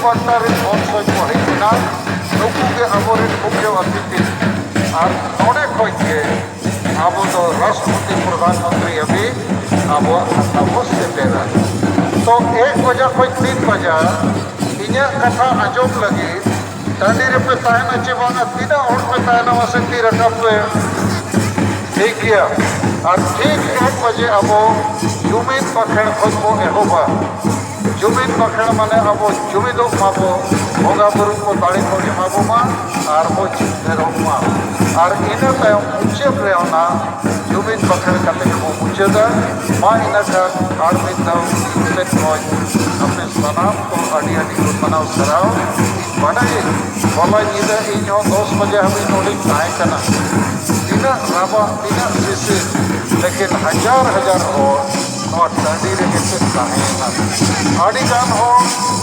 पार्टा बंशज को हेजना नुकू के अब मुख्य अतिथि और नोड़े खोजे अब तो राष्ट्रपति प्रधानमंत्री अभी अब सेटेरा तो 1 बजे खो 3 बजे इन कथा आजम लगे टाँडी पे तहना चे बांगा तीना और पे तहना वैसे ती रकब पे ठीक गया और ठीक 1 बजे अब जुमिन पखेड़ खोज को एहोबा जुमिन पखेड़ माने अब जुमिदो माबो भोगा बुरु को ताड़ी को एमाबो मा और वो चिन्ह मा और इना तायम मुझे प्रेरणा जुमिन पखेड़ करते को मुझे दा माँ इना का आड़ में दाव सेट खोज अपने सनाम को अड़ी अड़ी को बनाओ सराव बनाए बोला इधर इन 10 बजे हमें नोटिस आए करना तीना राबा तीना जैसे लेकिन हजार और टाँडी तहना आड़ी गान हो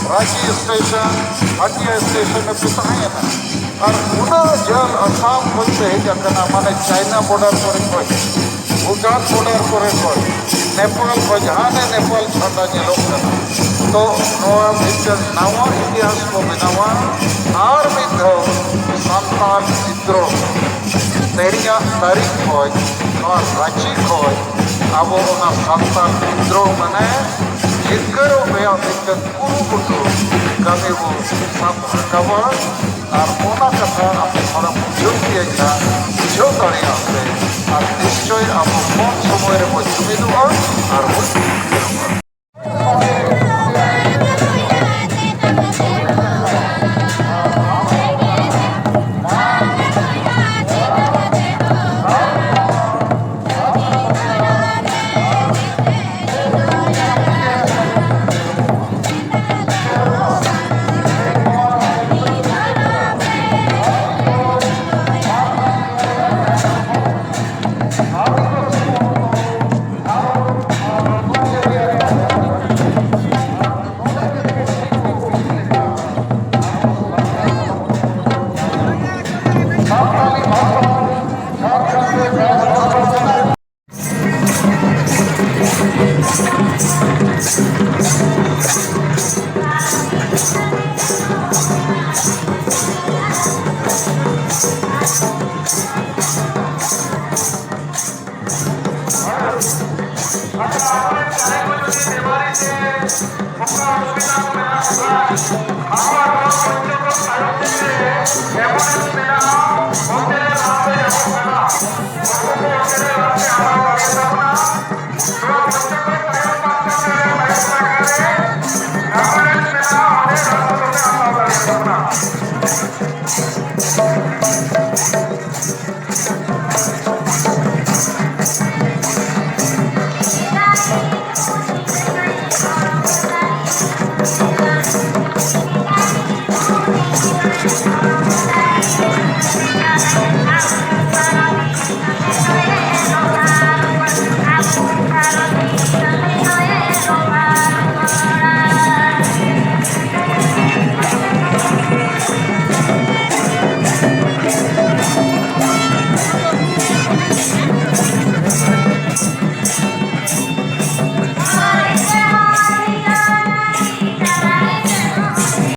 रांची स्टेशन हटिया स्टेशन में तहना और उना जल आसाम खोज पे हेजना माने चाइना बॉर्डर पर भूटान बॉर्डर पर नेपाल को जहाने नेपाल छाता जेलोग तो नवा इतिहास को बनावा और संताल विद्रोह 13 तारीख खोज और रांची खोज अब संताल विद्रोह मने जिtkar कुरुकुटु कमी वो सब रकबा और कथा आप थोड़ा बुझो किया बुझो दाड़िया और निश्चय अब कम समय वो जुमिदुआ और वो